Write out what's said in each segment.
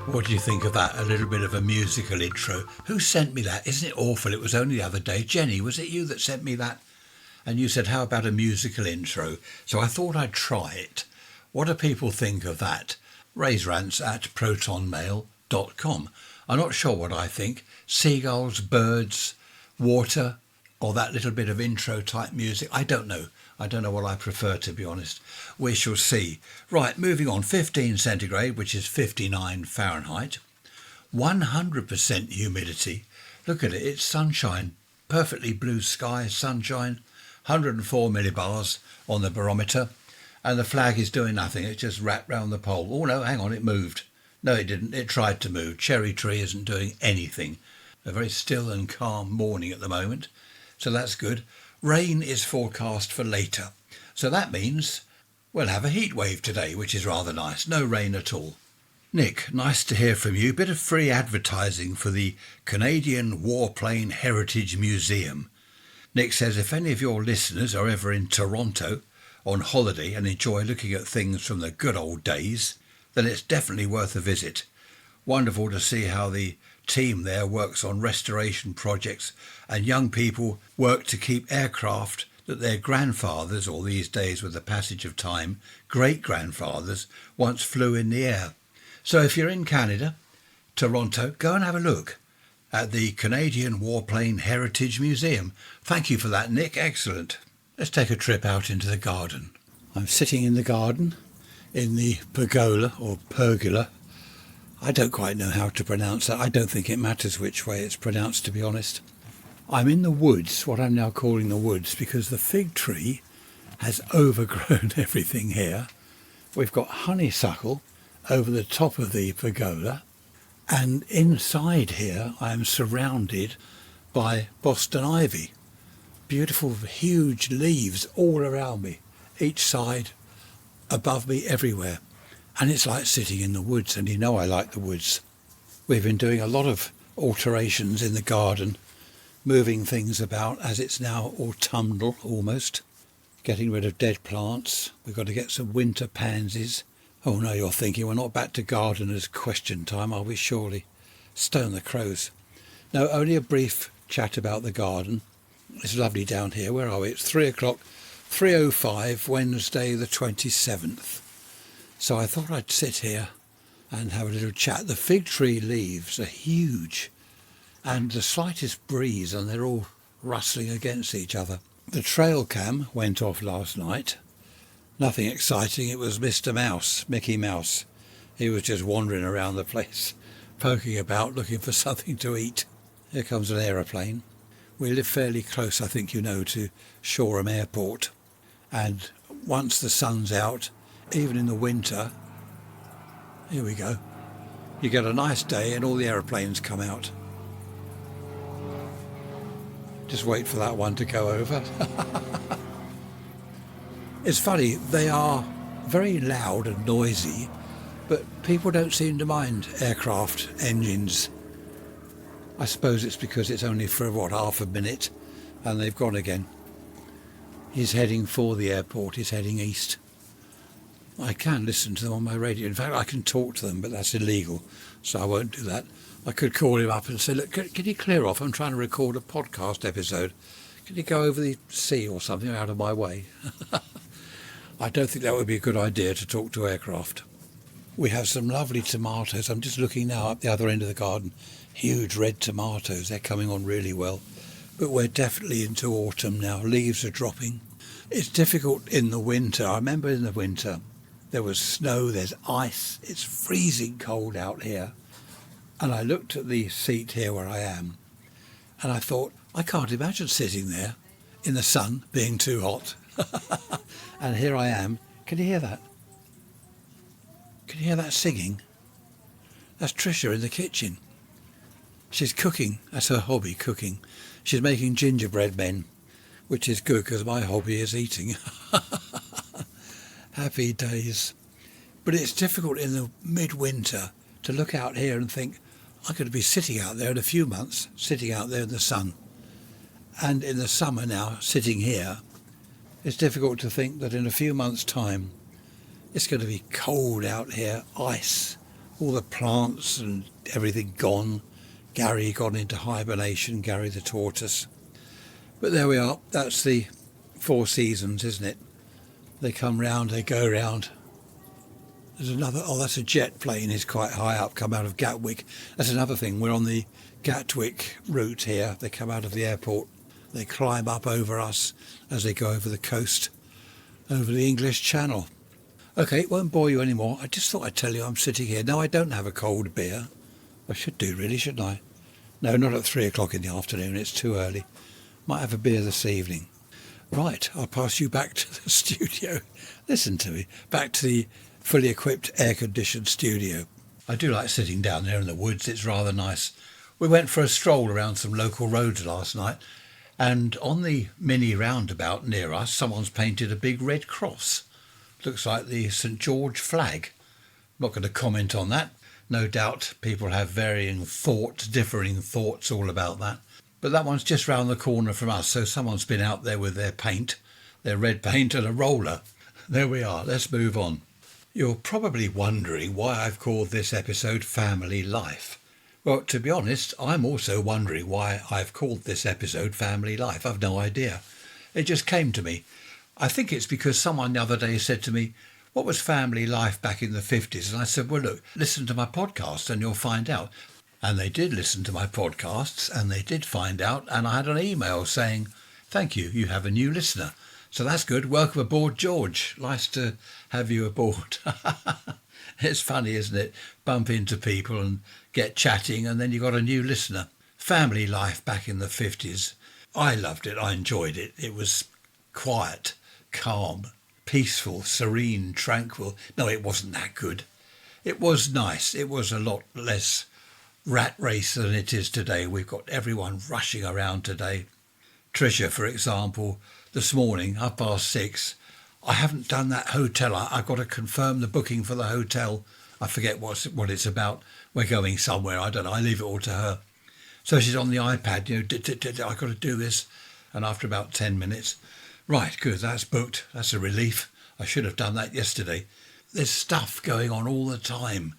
What do you think of that? A little bit of a musical intro. Who sent me that? Isn't it awful? It was only the other day. Jenny, was it you that sent me that? And you said, how about a musical intro? So I thought I'd try it. What do people think of that? Raise rants at protonmail.com. I'm not sure what I think. Seagulls, birds, water, or that little bit of intro type music. I don't know. I don't know what I prefer, to be honest. We shall see. Right, moving on. 15 centigrade, which is 59 Fahrenheit. 100% humidity. Look at it. It's sunshine. Perfectly blue sky, sunshine. 104 millibars on the barometer. And the flag is doing nothing. It's just wrapped round the pole. Oh, no, hang on. It moved. No, it didn't. It tried to move. Cherry tree isn't doing anything. A very still and calm morning at the moment. So that's good. Rain is forecast for later. So that means we'll have a heat wave today, which is rather nice. No rain at all. Nick, nice to hear from you. Bit of free advertising for the Canadian Warplane Heritage Museum. Nick says if any of your listeners are ever in Toronto on holiday and enjoy looking at things from the good old days, then it's definitely worth a visit. Wonderful to see how the team there works on restoration projects and young people work to keep aircraft that their grandfathers, or these days with the passage of time, great-grandfathers, once flew in the air. So if you're in Canada, Toronto, go and have a look at the Canadian Warplane Heritage Museum. Thank you for that, Nick. Excellent. Let's take a trip out into the garden. I'm sitting in the garden in the pergola or pergola. I don't quite know how to pronounce that. I don't think it matters which way it's pronounced, to be honest. I'm in the woods, what I'm now calling the woods, because the fig tree has overgrown everything here. We've got honeysuckle over the top of the pergola, and inside here I am surrounded by Boston ivy. Beautiful, huge leaves all around me, each side, above me, everywhere. And it's like sitting in the woods, and you know I like the woods. We've been doing a lot of alterations in the garden, moving things about as it's now autumnal almost, getting rid of dead plants. We've got to get some winter pansies. Oh no, you're thinking we're not back to gardener's question time, are we surely? Stone the crows. No, only a brief chat about the garden. It's lovely down here. Where are we? It's 3 o'clock, 3:05, Wednesday the 27th. So I thought I'd sit here and have a little chat. The fig tree leaves are huge, and the slightest breeze and they're all rustling against each other. The trail cam went off last night. Nothing exciting. It was Mr. Mouse, Mickey Mouse. He was just wandering around the place, poking about, looking for something to eat. Here comes an aeroplane. We live fairly close, I think you know, to Shoreham Airport. And once the sun's out, even in the winter, here we go, you get a nice day and all the aeroplanes come out. Just wait for that one to go over. It's funny, they are very loud and noisy, but people don't seem to mind aircraft engines. I suppose it's because it's only for, half a minute, and they've gone again. He's heading for the airport, he's heading east. I can listen to them on my radio. In fact, I can talk to them, but that's illegal, so I won't do that. I could call him up and say, look, can you clear off? I'm trying to record a podcast episode. Can you go over the sea or something out of my way? I don't think that would be a good idea to talk to aircraft. We have some lovely tomatoes. I'm just looking now up the other end of the garden. Huge red tomatoes. They're coming on really well. But we're definitely into autumn now. Leaves are dropping. It's difficult in the winter. I remember in the winter there was snow, there's ice. It's freezing cold out here. And I looked at the seat here where I am and I thought, I can't imagine sitting there in the sun being too hot. And here I am. Can you hear that? Can you hear that singing? That's Tricia in the kitchen. She's cooking. That's her hobby, cooking. She's making gingerbread men, which is good because my hobby is eating. Happy days. But it's difficult in the midwinter to look out here and think, I'm going to be sitting out there in a few months, sitting out there in the sun. And in the summer now, sitting here, it's difficult to think that in a few months' time, it's going to be cold out here, ice, all the plants and everything gone. Gary gone into hibernation, Gary the tortoise. But there we are, that's the four seasons, isn't it? They come round, they go round. There's another, that's a jet plane, is quite high up, come out of Gatwick. That's another thing, we're on the Gatwick route here. They come out of the airport, they climb up over us as they go over the coast, over the English Channel. Okay, it won't bore you anymore. I just thought I'd tell you I'm sitting here. No, I don't have a cold beer. I should do really, shouldn't I? No, not at 3 o'clock in the afternoon, it's too early. Might have a beer this evening. Right, I'll pass you back to the studio. Listen to me, back to the fully equipped air-conditioned studio. I do like sitting down there in the woods, it's rather nice. We went for a stroll around some local roads last night, and on the mini roundabout near us, someone's painted a big red cross. Looks like the St George flag. I'm not going to comment on that. No doubt people have differing thoughts all about that. But that one's just round the corner from us, so someone's been out there with their paint, their red paint and a roller. There we are, let's move on. You're probably wondering why I've called this episode Family Life. Well, to be honest, I'm also wondering why I've called this episode Family Life. I've no idea. It just came to me. I think it's because someone the other day said to me, what was family life back in the 50s? And I said, well, look, listen to my podcast and you'll find out. And they did listen to my podcasts and they did find out. And I had an email saying, thank you, you have a new listener. So that's good. Welcome aboard, George. Nice to have you aboard. It's funny, isn't it? Bump into people and get chatting and then you got a new listener. Family life back in the 50s. I loved it. I enjoyed it. It was quiet, calm, peaceful, serene, tranquil. No, it wasn't that good. It was nice. It was a lot less rat race than it is today. We've got everyone rushing around today. Tricia, for example, this morning, 6:30, I haven't done that hotel. I've got to confirm the booking for the hotel. I forget what it's about. We're going somewhere. I don't know. I leave it all to her. So she's on the iPad, I've got to do this. And after about 10 minutes, right, good, that's booked. That's a relief. I should have done that yesterday. There's stuff going on all the time.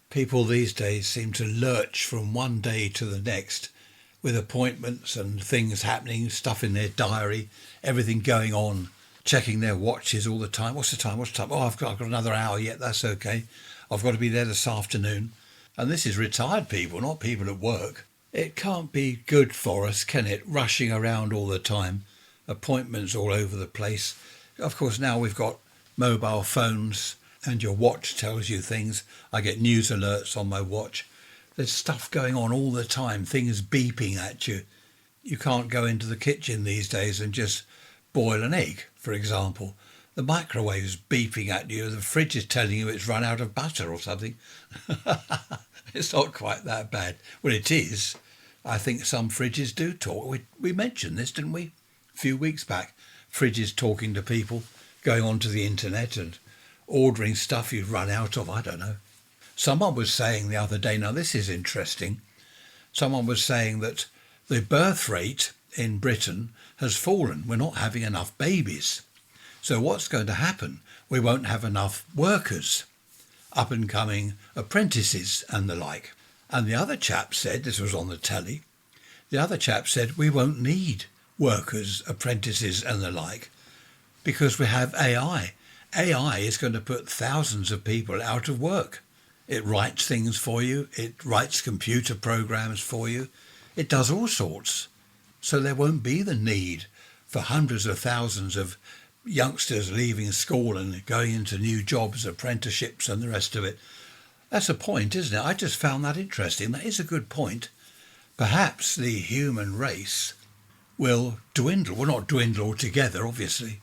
People these days seem to lurch from one day to the next with appointments and things happening, stuff in their diary, everything going on, checking their watches all the time. What's the time? Oh, I've got another hour yet. That's okay. I've got to be there this afternoon. And this is retired people, not people at work. It can't be good for us, can it? Rushing around all the time, appointments all over the place. Of course, now we've got mobile phones and your watch tells you things. I get news alerts on my watch. There's stuff going on all the time, things beeping at you. You can't go into the kitchen these days and just boil an egg, for example. The microwave's beeping at you, the fridge is telling you it's run out of butter or something. It's not quite that bad. Well, it is. I think some fridges do talk. We mentioned this, didn't we? A few weeks back. Fridges talking to people, going onto the internet and ordering stuff you've run out of. I don't know. Someone was saying the other day, now this is interesting, someone was saying that the birth rate in Britain has fallen. We're not having enough babies. So what's going to happen? We won't have enough workers, up and coming apprentices and the like. And the other chap said, this was on the telly, the other chap said we won't need workers, apprentices and the like because we have AI. AI is going to put thousands of people out of work. It writes things for you. It writes computer programs for you. It does all sorts. So there won't be the need for hundreds of thousands of youngsters leaving school and going into new jobs, apprenticeships and the rest of it. That's a point, isn't it? I just found that interesting. That is a good point. Perhaps the human race will dwindle. Well, not dwindle altogether, obviously.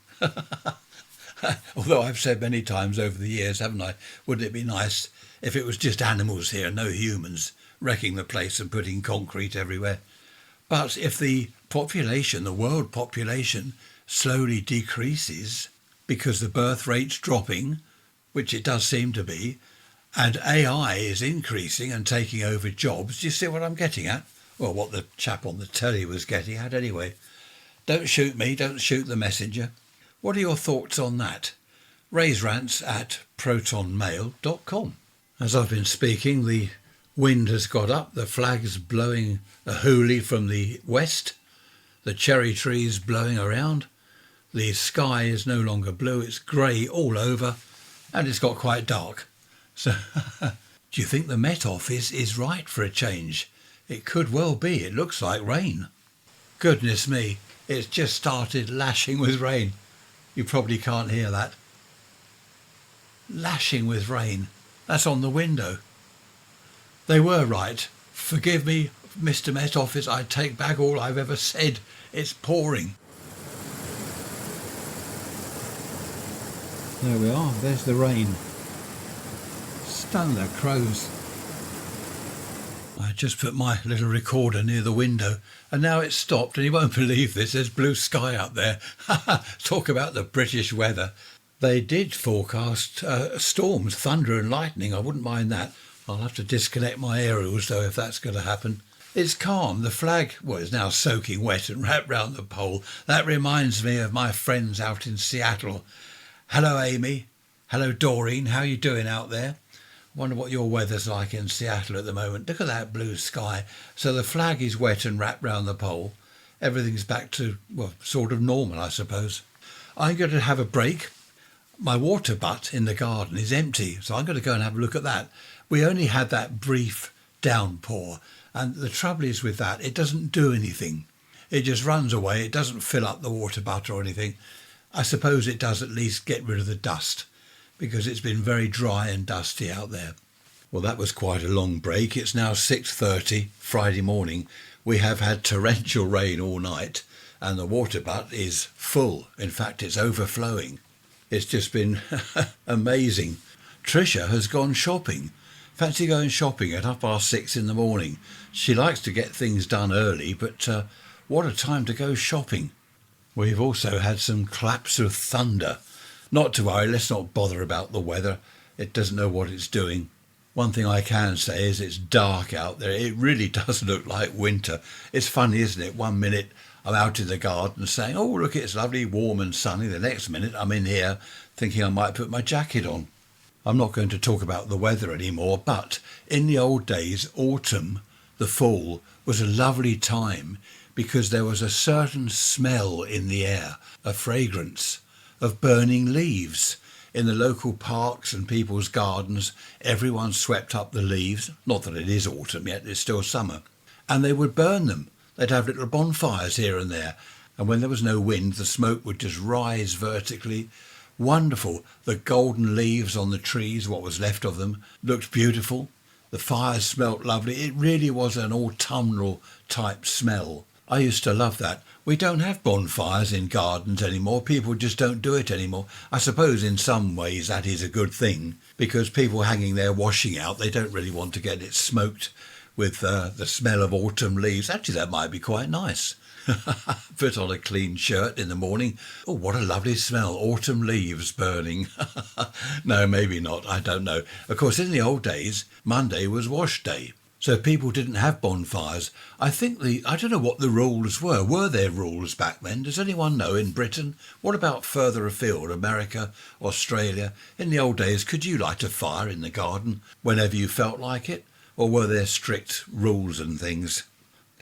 Although I've said many times over the years, haven't I, wouldn't it be nice if it was just animals here, no humans, wrecking the place and putting concrete everywhere. But if the population, the world population, slowly decreases because the birth rate's dropping, which it does seem to be, and AI is increasing and taking over jobs, do you see what I'm getting at? Well, what the chap on the telly was getting at anyway. Don't shoot me, don't shoot the messenger. What are your thoughts on that? Raise rants at protonmail.com. As I've been speaking, the wind has got up, the flag's blowing a hoolie from the west, the cherry trees blowing around, the sky is no longer blue, it's grey all over, and it's got quite dark. So, do you think the Met Office is right for a change? It could well be, it looks like rain. Goodness me, it's just started lashing with rain. You probably can't hear that. Lashing with rain. That's on the window. They were right. Forgive me, Mr. Met Office, I take back all I've ever said. It's pouring. There we are, there's the rain. Stun the crows. I just put my little recorder near the window and now it's stopped, and you won't believe this, there's blue sky up there. Talk about the British weather. They did forecast storms, thunder and lightning. I wouldn't mind that. I'll have to disconnect my aerials though if that's going to happen. It's calm. The flag, is now soaking wet and wrapped round the pole. That reminds me of my friends out in Seattle. Hello, Amy. Hello, Doreen. How are you doing out there? I wonder what your weather's like in Seattle at the moment. Look at that blue sky. So the flag is wet and wrapped round the pole. Everything's back to, sort of normal, I suppose. I'm going to have a break. My water butt in the garden is empty, so I'm going to go and have a look at that. We only had that brief downpour, and the trouble is with that, it doesn't do anything. It just runs away. It doesn't fill up the water butt or anything. I suppose it does at least get rid of the dust, because it's been very dry and dusty out there. Well, that was quite a long break. It's now 6:30 Friday morning. We have had torrential rain all night, and the water butt is full. In fact, it's overflowing. It's just been amazing. Tricia has gone shopping. Fancy going shopping at 6:30 in the morning. She likes to get things done early, but what a time to go shopping. We've also had some claps of thunder. Not to worry, let's not bother about the weather. It doesn't know what it's doing. One thing I can say is it's dark out there. It really does look like winter. It's funny, isn't it? 1 minute I'm out in the garden saying, oh, look, it's lovely, warm and sunny. The next minute I'm in here thinking I might put my jacket on. I'm not going to talk about the weather anymore, but in the old days, autumn, the fall, was a lovely time because there was a certain smell in the air, a fragrance of burning leaves. In the local parks and people's gardens, everyone swept up the leaves. Not that it is autumn yet, it's still summer. And they would burn them. They'd have little bonfires here and there. And when there was no wind, the smoke would just rise vertically. Wonderful. The golden leaves on the trees, what was left of them, looked beautiful. The fires smelt lovely. It really was an autumnal type smell. I used to love that. We don't have bonfires in gardens anymore. People just don't do it anymore. I suppose in some ways that is a good thing because people hanging their washing out, they don't really want to get it smoked with the smell of autumn leaves. Actually, that might be quite nice. Put on a clean shirt in the morning. Oh, what a lovely smell. Autumn leaves burning. No, maybe not. I don't know. Of course, in the old days, Monday was wash day. So people didn't have bonfires. I don't know what the rules were. Were there rules back then? Does anyone know in Britain? What about further afield, America, Australia? In the old days, could you light a fire in the garden whenever you felt like it? Or were there strict rules and things?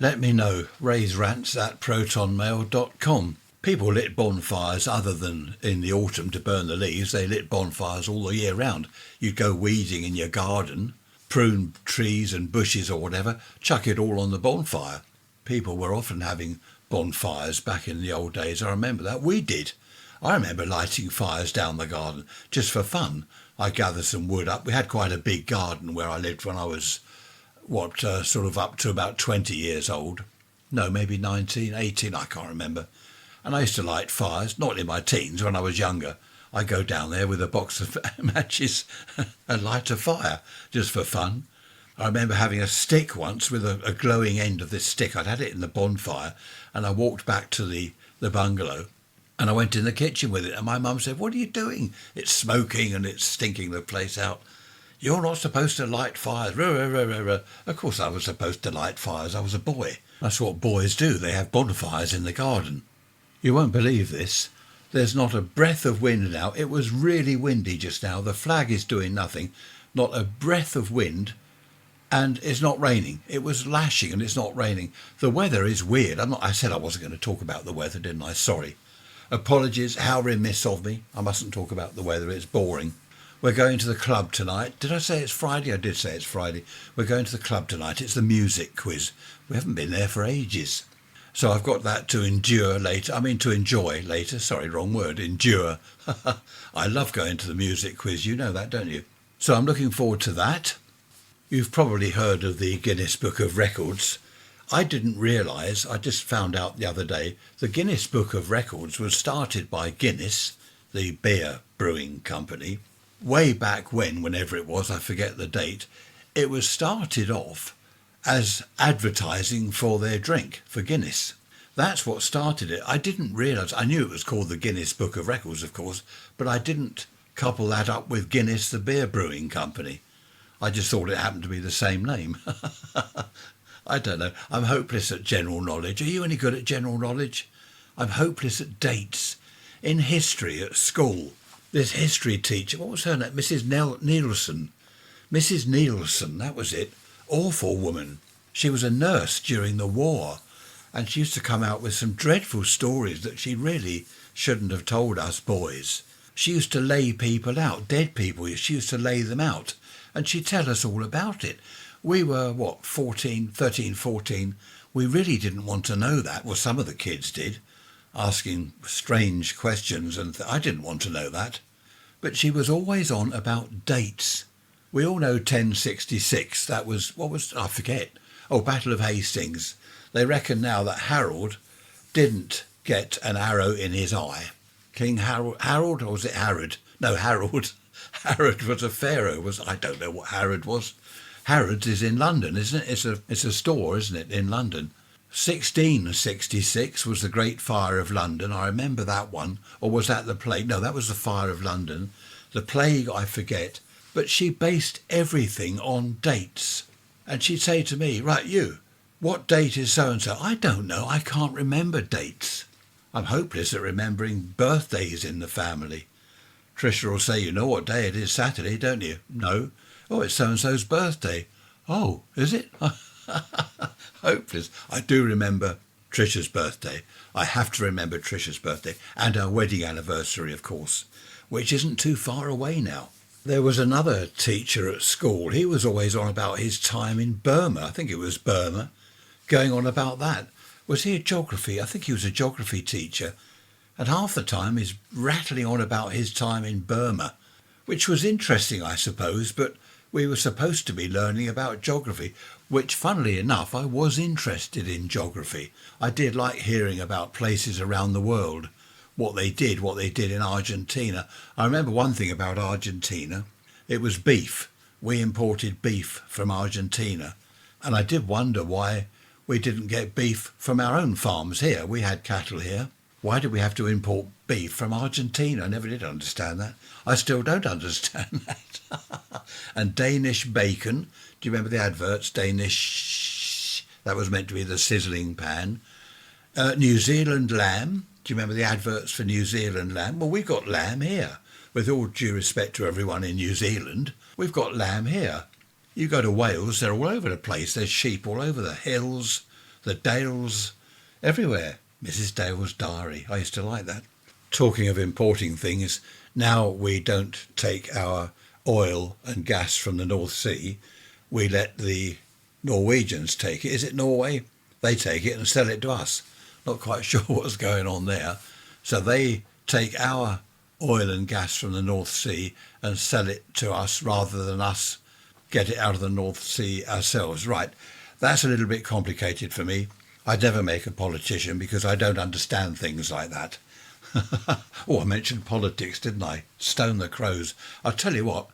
Let me know. raiserants@protonmail.com. People lit bonfires other than in the autumn to burn the leaves. They lit bonfires all the year round. You'd go weeding in your garden, prune trees and bushes or whatever, chuck it all on the bonfire. People were often having bonfires back in the old days. I remember that. We did. I remember lighting fires down the garden just for fun. I gathered some wood up. We had quite a big garden where I lived when I was, sort of up to about 20 years old. No, maybe 19, 18, I can't remember. And I used to light fires, not in my teens, when I was younger. I'd go down there with a box of matches and light a fire, just for fun. I remember having a stick once with a glowing end of this stick. I'd had it in the bonfire, and I walked back to the bungalow, and I went in the kitchen with it, and my mum said, "What are you doing? It's smoking and it's stinking the place out. You're not supposed to light fires." Of course I was supposed to light fires. I was a boy. That's what boys do. They have bonfires in the garden. You won't believe this. There's not a breath of wind now. It was really windy just now. The flag is doing nothing. Not a breath of wind. And it's not raining. It was lashing and it's not raining. The weather is weird. I said I wasn't going to talk about the weather, didn't I? Sorry. Apologies. How remiss of me. I mustn't talk about the weather. It's boring. We're going to the club tonight. Did I say it's Friday? I did say it's Friday. We're going to the club tonight. It's the music quiz. We haven't been there for ages. So I've got that to endure later. I mean, to enjoy later. Sorry, wrong word. Endure. I love going to the music quiz. You know that, don't you? So I'm looking forward to that. You've probably heard of the Guinness Book of Records. I didn't realise, I just found out the other day, the Guinness Book of Records was started by Guinness, the beer brewing company, way back when, whenever it was, I forget the date. It was started off as advertising for their drink, for Guinness. That's what started it. I didn't realise, I knew it was called the Guinness Book of Records, of course, but I didn't couple that up with Guinness, the beer brewing company. I just thought it happened to be the same name. I don't know. I'm hopeless at general knowledge. Are you any good at general knowledge? I'm hopeless at dates. In history at school, this history teacher, what was her name? Mrs. Nielsen. Mrs. Nielsen, that was it. Awful woman. She was a nurse during the war, and she used to come out with some dreadful stories that she really shouldn't have told us boys. She used to lay people out, dead people. She used to lay them out. And she'd tell us all about it. We were, 13, 14. We really didn't want to know that. Well, some of the kids did, asking strange questions, and I didn't want to know that. But she was always on about dates. We all know 1066. That was, I forget. Oh, Battle of Hastings. They reckon now that Harold didn't get an arrow in his eye. King Harold, or was it Herod? No, Harold. Harrod was a pharaoh. I don't know what Harrod was. Harrod's is in London, isn't it? It's a store, isn't it, in London? 1666 was the Great Fire of London. I remember that one. Or was that the plague? No, that was the Fire of London. The plague, I forget. But she based everything on dates. And she'd say to me, right, you, what date is so-and-so? I don't know. I can't remember dates. I'm hopeless at remembering birthdays in the family. Tricia will say, you know what day it is, Saturday, don't you? No. Oh, it's so-and-so's birthday. Oh, is it? Hopeless. I do remember Tricia's birthday. I have to remember Tricia's birthday. And our wedding anniversary, of course, which isn't too far away now. There was another teacher at school. He was always on about his time in Burma. I think it was Burma, going on about that. Was he a geography? I think he was a geography teacher. And half the time he's rattling on about his time in Burma, which was interesting, I suppose, but we were supposed to be learning about geography, which, funnily enough, I was interested in geography. I did like hearing about places around the world, what they did in Argentina. I remember one thing about Argentina. It was beef. We imported beef from Argentina. And I did wonder why we didn't get beef from our own farms here. We had cattle here. Why did we have to import beef from Argentina? I never did understand that. I still don't understand that. And Danish bacon. Do you remember the adverts? Danish, that was meant to be the sizzling pan. New Zealand lamb. Do you remember the adverts for New Zealand lamb? Well, we've got lamb here. With all due respect to everyone in New Zealand, we've got lamb here. You go to Wales, they're all over the place. There's sheep all over the hills, the dales, everywhere. Mrs. Dale's Diary. I used to like that. Talking of importing things, now we don't take our oil and gas from the North Sea. We let the Norwegians take it. Is it Norway? They take it and sell it to us. Not quite sure what's going on there. So they take our oil and gas from the North Sea and sell it to us rather than us get it out of the North Sea ourselves. Right, that's a little bit complicated for me. I'd never make a politician because I don't understand things like that. Oh, I mentioned politics, didn't I? Stone the crows. I'll tell you what,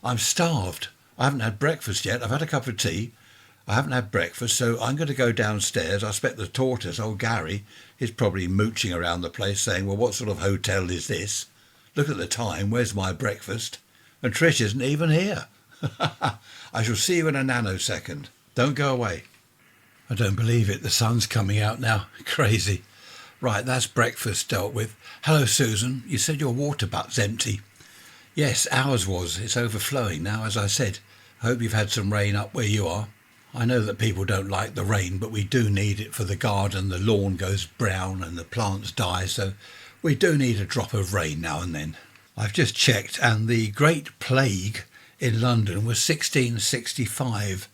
I'm starved. I haven't had breakfast yet. I've had a cup of tea. I haven't had breakfast, so I'm going to go downstairs. I expect the tortoise, old Gary, is probably mooching around the place saying, well, what sort of hotel is this? Look at the time. Where's my breakfast? And Trish isn't even here. I shall see you in a nanosecond. Don't go away. I don't believe it. The sun's coming out now. Crazy. Right, that's breakfast dealt with. Hello, Susan. You said your water butt's empty. Yes, ours was. It's overflowing now, as I said. I hope you've had some rain up where you are. I know that people don't like the rain, but we do need it for the garden. The lawn goes brown and the plants die, so we do need a drop of rain now and then. I've just checked, and the Great Plague in London was 1665.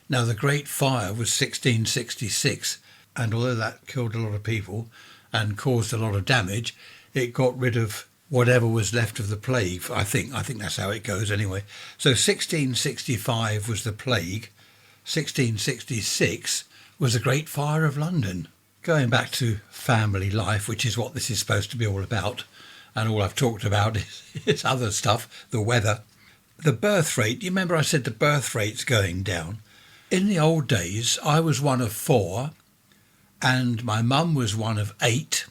Now, the Great Fire was 1666, and although that killed a lot of people and caused a lot of damage, it got rid of whatever was left of the plague. I think that's how it goes anyway. So 1665 was the plague. 1666 was the Great Fire of London. Going back to family life, which is what this is supposed to be all about, and all I've talked about is other stuff, the weather. The birth rate, you remember I said the birth rate's going down? In the old days, I was one of 4, and my mum was one of 8.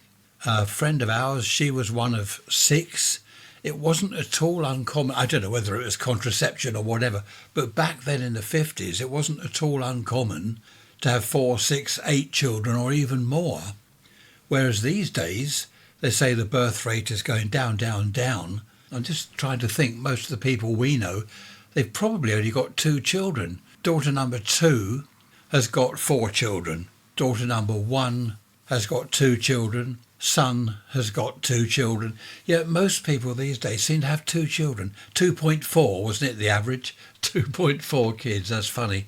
A friend of ours, she was one of 6. It wasn't at all uncommon. I don't know whether it was contraception or whatever, but back then in the 50s, it wasn't at all uncommon to have 4, 6, 8 children or even more. Whereas these days, they say the birth rate is going down, down, down. I'm just trying to think, most of the people we know, they've probably only got 2 children. Daughter number 2 has got 4 children. Daughter number 1 has got 2 children. Son has got 2 children. Yet most people these days seem to have 2 children. 2.4, wasn't it, the average? 2.4 kids, that's funny.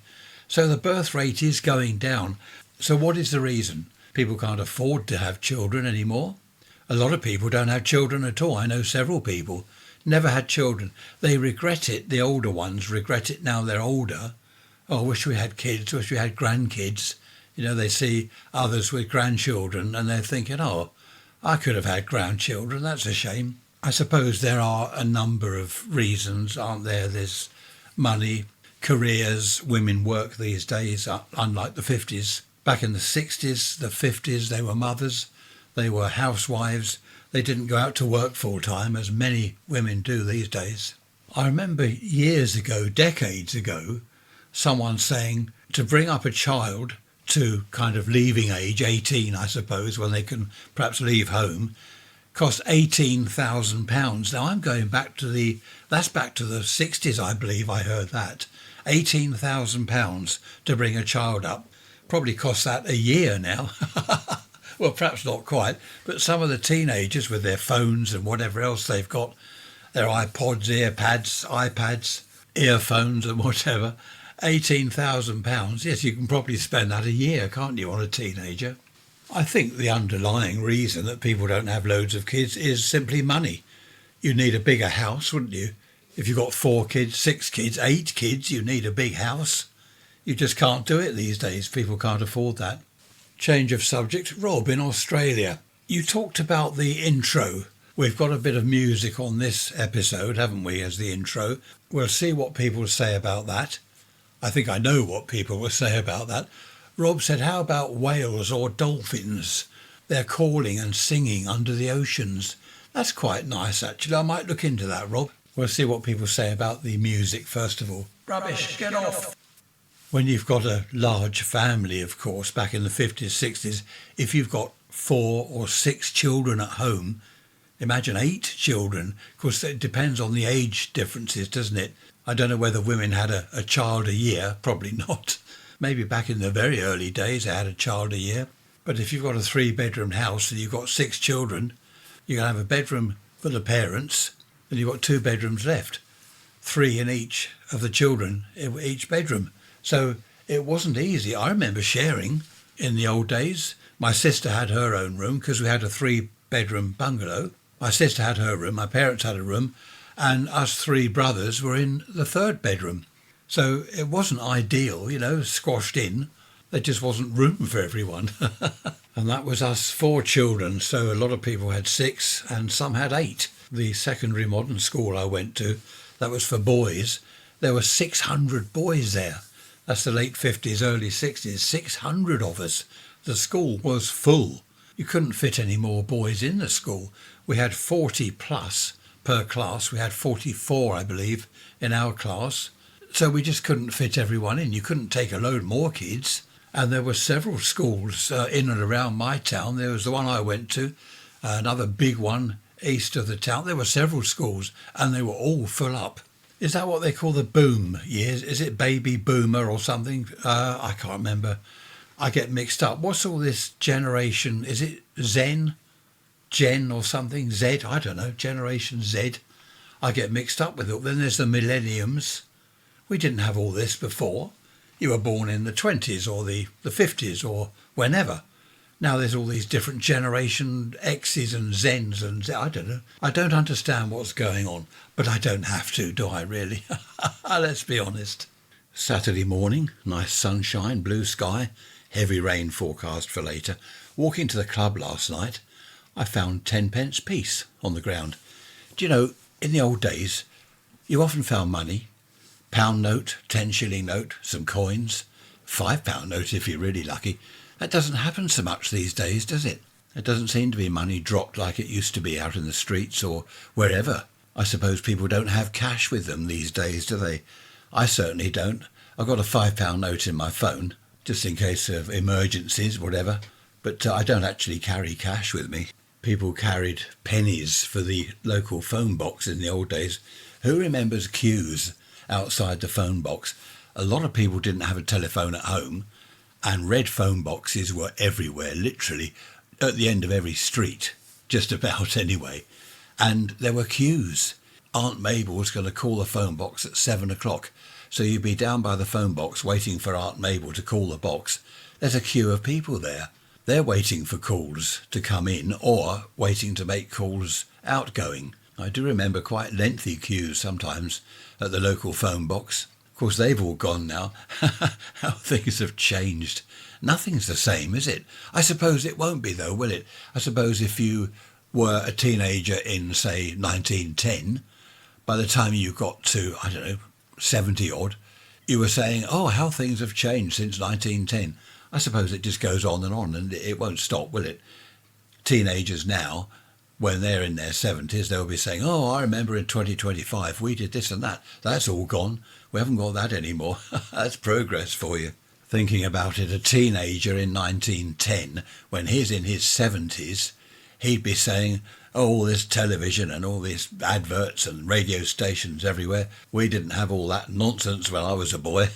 So the birth rate is going down. So what is the reason? People can't afford to have children anymore. A lot of people don't have children at all. I know several people never had children. They regret it. The older ones regret it now they're older. Oh, wish we had kids, wish we had grandkids. You know, they see others with grandchildren and they're thinking, oh, I could have had grandchildren. That's a shame. I suppose there are a number of reasons, aren't there? There's money, careers. Women work these days, unlike the 50s. Back in the 60s, the 50s, they were mothers. They were housewives. They didn't go out to work full time, as many women do these days. I remember years ago, decades ago, someone saying to bring up a child to kind of leaving age, 18, I suppose, when they can perhaps leave home, cost £18,000. Now I'm going back to that's back to the 60s, I believe I heard that. £18,000 to bring a child up. Probably costs that a year now. Well, perhaps not quite, but some of the teenagers with their phones and whatever else they've got, their iPods, earpads, iPads, earphones and whatever, £18,000, yes, you can probably spend that a year, can't you, on a teenager? I think the underlying reason that people don't have loads of kids is simply money. You'd need a bigger house, wouldn't you? If you've got 4 kids, 6 kids, 8 kids, you need a big house. You just can't do it these days. People can't afford that. Change of subject. Rob, in Australia, you talked about the intro. We've got a bit of music on this episode, haven't we, as the intro? We'll see what people say about that. I think I know what people will say about that. Rob said, how about whales or dolphins? They're calling and singing under the oceans. That's quite nice, actually. I might look into that, Rob. We'll see what people say about the music, first of all. Rubbish, get off. When you've got a large family, of course, back in the 50s, 60s, if you've got 4 or 6 children at home, imagine 8 children. Of course, it depends on the age differences, doesn't it? I don't know whether women had a child a year, probably not. Maybe back in the very early days they had a child a year. But if you've got a 3-bedroom house and you've got 6 children, you're going to have a bedroom for the parents and you've got 2 bedrooms left. 3 in each of the children, in each bedroom. So it wasn't easy. I remember sharing in the old days. My sister had her own room because we had a 3-bedroom bungalow. My sister had her room, my parents had a room, and us 3 brothers were in the 3rd bedroom. So it wasn't ideal, squashed in. There just wasn't room for everyone. And that was us 4 children. So a lot of people had 6 and some had 8. The secondary modern school I went to, that was for boys. There were 600 boys there. That's the late 50s, early 60s. 600 of us. The school was full. You couldn't fit any more boys in the school. We had 40 plus per class. We had 44, I believe, in our class. So we just couldn't fit everyone in. You couldn't take a load more kids. And there were several schools in and around my town. There was the one I went to, another big one east of the town. There were several schools and they were all full up. Is that what they call the boom years? Is it baby boomer or something? I can't remember. I get mixed up. What's all this generation? Is it Gen or something? Z? I don't know. Generation Z. I get mixed up with it. Then there's the millenniums. We didn't have all this before. You were born in the 20s or the 50s or whenever. Now there's all these different generation X's and Zens and I don't know. I don't understand what's going on, but I don't have to, do I really? Let's be honest. Saturday morning, nice sunshine, blue sky, heavy rain forecast for later. Walking to the club last night, I found 10p piece on the ground. Do you know, in the old days, you often found money, pound note, 10-shilling note, some coins, £5 note if you're really lucky. That doesn't happen so much these days, does it? It doesn't seem to be money dropped like it used to be out in the streets or wherever. I suppose people don't have cash with them these days, do they? I certainly don't. I've got a £5 note in my phone, just in case of emergencies, whatever. But I don't actually carry cash with me. People carried pennies for the local phone box in the old days. Who remembers queues outside the phone box? A lot of people didn't have a telephone at home, and red phone boxes were everywhere, literally at the end of every street, just about anyway. And there were queues. Aunt Mabel was going to call the phone box at 7 o'clock. So you'd be down by the phone box waiting for Aunt Mabel to call the box. There's a queue of people there. They're waiting for calls to come in or waiting to make calls outgoing. I do remember quite lengthy queues sometimes at the local phone box. Of course, they've all gone now. How things have changed. Nothing's the same, is it? I suppose it won't be, though, will it? I suppose if you were a teenager in, say, 1910, by the time you got to, 70 odd, you were saying, oh, how things have changed since 1910. I suppose it just goes on and it won't stop, will it? Teenagers now, when they're in their 70s, they'll be saying, oh, I remember in 2025 we did this and that. That's all gone. We haven't got that anymore. That's progress for you. Thinking about it, a teenager in 1910, when he's in his 70s, he'd be saying, oh, all this television and all these adverts and radio stations everywhere. We didn't have all that nonsense when I was a boy.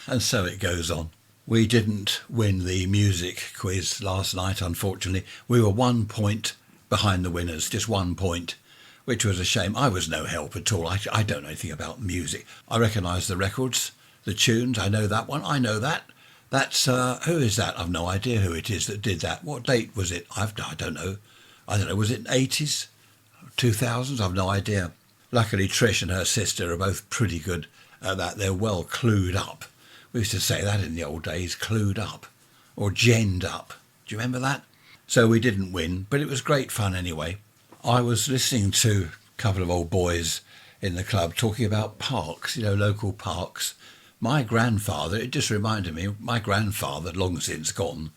And so it goes on. We didn't win the music quiz last night, unfortunately. We were 1 point behind the winners, just 1 point, which was a shame. I was no help at all. I don't know anything about music. I recognise the records, the tunes. I know that one. I know that. That's, who is that? I've no idea who it is that did that. What date was it? I don't know. Was it 80s? 2000s? I've no idea. Luckily, Trish and her sister are both pretty good at that. They're well clued up. We used to say that in the old days, clued up, or genned up. Do you remember that? So we didn't win, but it was great fun anyway. I was listening to a couple of old boys in the club talking about parks, local parks. My grandfather, it just reminded me, my grandfather, long since gone,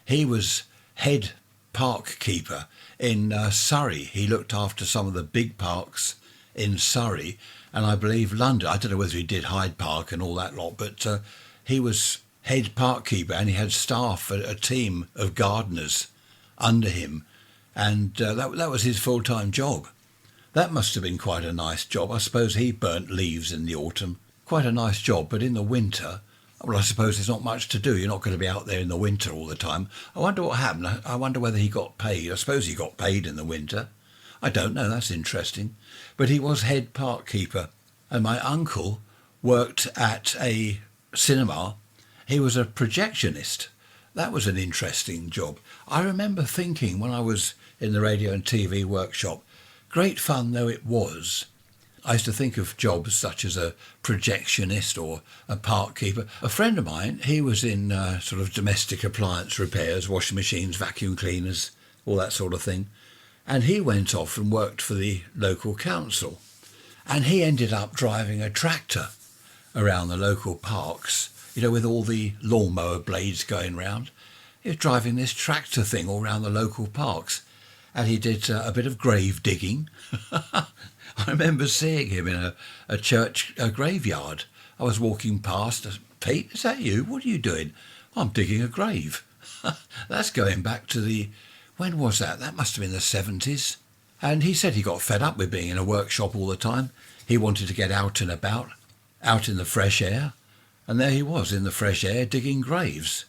he was head park keeper in Surrey. He looked after some of the big parks in Surrey, and I believe London. I don't know whether he did Hyde Park and all that lot, but he was head park keeper and he had staff, a team of gardeners under him, and that was his full-time job. That must have been quite a nice job. I suppose he burnt leaves in the autumn. Quite a nice job, but in the winter, well, I suppose there's not much to do. You're not going to be out there in the winter all the time. I wonder what happened. I wonder whether he got paid. I suppose he got paid in the winter. I don't know. That's interesting. But he was head park keeper. And my uncle worked at a cinema. He was a projectionist. That was an interesting job. I remember thinking when I was in the radio and TV workshop, great fun though it was, I used to think of jobs such as a projectionist or a park keeper. A friend of mine, he was in sort of domestic appliance repairs, washing machines, vacuum cleaners, all that sort of thing. And he went off and worked for the local council. And he ended up driving a tractor around the local parks, with all the lawnmower blades going round. He was driving this tractor thing all around the local parks. And he did a bit of grave digging. I remember seeing him in a church graveyard. I was walking past. Pete, is that you? What are you doing? I'm digging a grave. That's going back to when was that? That must have been the 70s. And he said he got fed up with being in a workshop all the time. He wanted to get out and about, out in the fresh air. And there he was in the fresh air digging graves.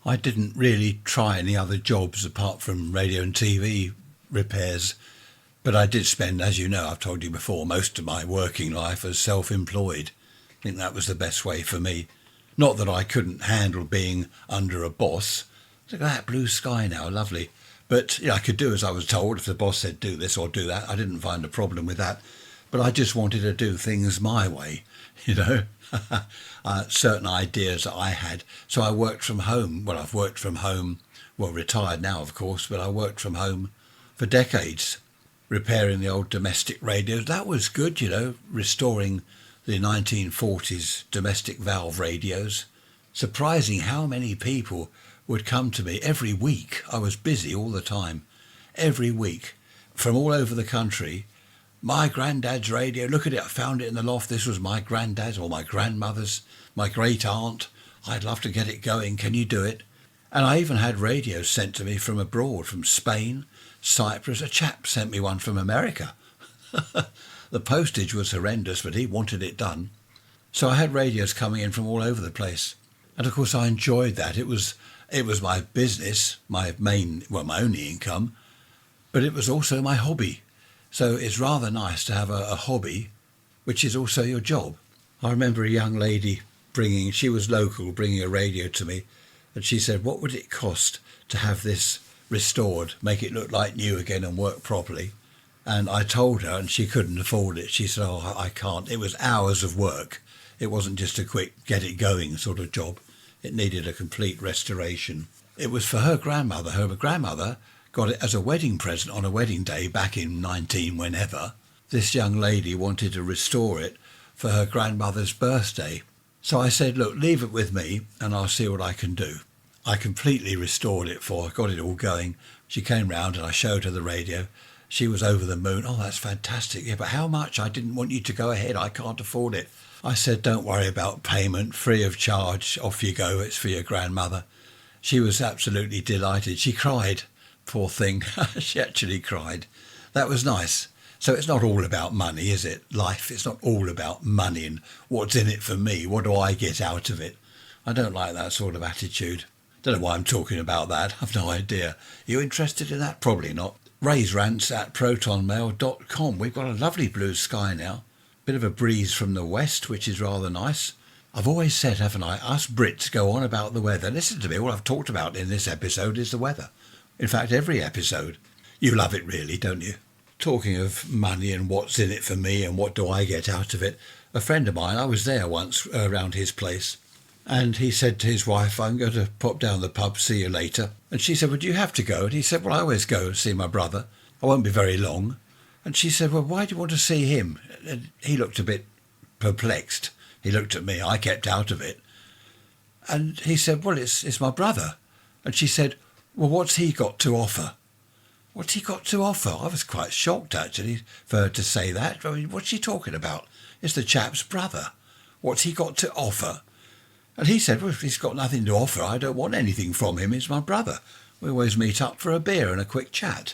I didn't really try any other jobs apart from radio and TV repairs. But I did spend, as you know, I've told you before, most of my working life as self-employed. I think that was the best way for me. Not that I couldn't handle being under a boss. Look at that blue sky now, lovely. But I could do as I was told. If the boss said do this or do that, I didn't find a problem with that. But I just wanted to do things my way, certain ideas that I had. So I worked from home. Well, I've worked from home, retired now, of course, but I worked from home for decades, repairing the old domestic radios. That was good, restoring the 1940s domestic valve radios. Surprising how many people would come to me every week. I was busy all the time, every week, from all over the country. My granddad's radio, look at it, I found it in the loft. This was my granddad's or my grandmother's, my great aunt. I'd love to get it going. Can you do it? And I even had radios sent to me from abroad, from Spain, Cyprus. A chap sent me one from America. The postage was horrendous, but he wanted it done. So I had radios coming in from all over the place. And of course I enjoyed that. It was my business, my only income, but it was also my hobby. So it's rather nice to have a hobby, which is also your job. I remember a young lady she was local, bringing a radio to me, and she said, what would it cost to have this restored, make it look like new again and work properly? And I told her, and she couldn't afford it. She said, oh, I can't. It was hours of work. It wasn't just a quick get it going sort of job. It needed a complete restoration. It was for her grandmother. Her grandmother got it as a wedding present on a wedding day back in whenever. This young lady wanted to restore it for her grandmother's birthday. So I said, look, leave it with me and I'll see what I can do. I completely restored it for her, got it all going. She came round and I showed her the radio. She was over the moon. Oh, that's fantastic. Yeah, but how much? I didn't want you to go ahead. I can't afford it. I said, don't worry about payment, free of charge. Off you go. It's for your grandmother. She was absolutely delighted. She cried, poor thing. She actually cried. That was nice. So it's not all about money, is it? Life, it's not all about money and what's in it for me. What do I get out of it? I don't like that sort of attitude. Don't know why I'm talking about that. I've no idea. You interested in that? Probably not. Ray's Rants at protonmail.com. We've got a lovely blue sky now. Bit of a breeze from the west, which is rather nice. I've always said, haven't I, us Brits go on about the weather. Listen to me, all I've talked about in this episode is the weather. In fact, every episode. You love it really, don't you? Talking of money and what's in it for me and what do I get out of it. A friend of mine, I was there once around his place, and he said to his wife, I'm going to pop down the pub, see you later. And she said, well, do you have to go? And he said, well, I always go see my brother. I won't be very long. And she said, well, why do you want to see him? And he looked a bit perplexed. He looked at me. I kept out of it. And he said, well, it's my brother. And she said, well, what's he got to offer? What's he got to offer? I was quite shocked, actually, for her to say that. I mean, what's she talking about? It's the chap's brother. What's he got to offer? And he said, well, if he's got nothing to offer, I don't want anything from him. It's my brother. We always meet up for a beer and a quick chat.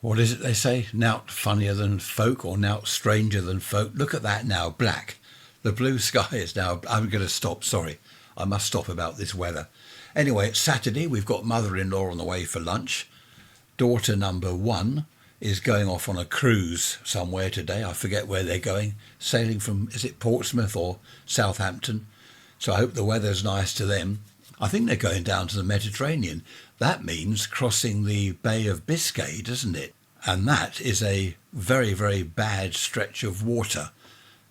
What is it they say? Nout funnier than folk or nout stranger than folk. Look at that now, black. The blue sky is now... I'm going to stop, sorry. I must stop about this weather. Anyway, it's Saturday. We've got mother-in-law on the way for lunch. Daughter number 1 is going off on a cruise somewhere today. I forget where they're going. Sailing from, is it Portsmouth or Southampton? So I hope the weather's nice to them. I think they're going down to the Mediterranean. That means crossing the Bay of Biscay, doesn't it? And that is a very, very bad stretch of water.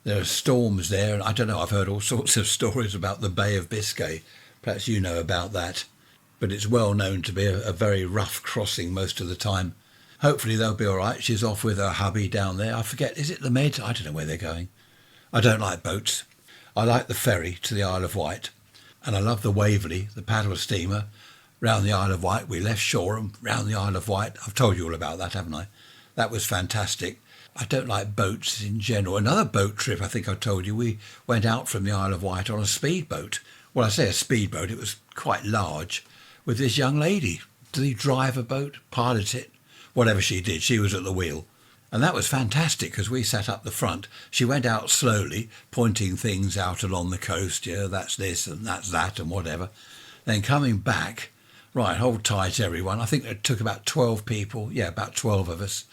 There are storms there, and I don't know, I've heard all sorts of stories about the Bay of Biscay. Perhaps you know about that. But it's well known to be a very rough crossing most of the time. Hopefully they'll be all right. She's off with her hubby down there. I forget, is it the Med? I don't know where they're going. I don't like boats. I like the ferry to the Isle of Wight. And I love the Waverley, the paddle steamer, round the Isle of Wight. We left Shoreham, round the Isle of Wight. I've told you all about that, haven't I? That was fantastic. I don't like boats in general. Another boat trip, I think I told you, we went out from the Isle of Wight on a speedboat. Well, I say a speedboat, it was quite large, with this young lady. Did he drive a boat, pilot it? Whatever she did, she was at the wheel. And that was fantastic because we sat up the front. She went out slowly, pointing things out along the coast. Yeah, that's this and that's that and whatever. Then coming back, right, hold tight everyone. I think it took about 12 people. Yeah, about 12 of us.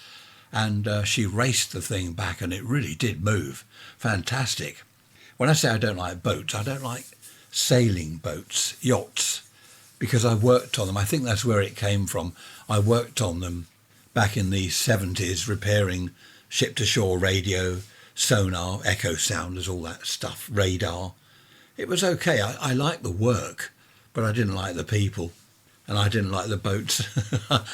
And she raced the thing back and it really did move. Fantastic. When I say I don't like boats, I don't like sailing boats, yachts, because I worked on them. I think that's where it came from. I worked on them back in the 70s, repairing ship-to-shore radio, sonar, echo sounders, all that stuff, radar. It was okay. I liked the work, but I didn't like the people, and I didn't like the boats.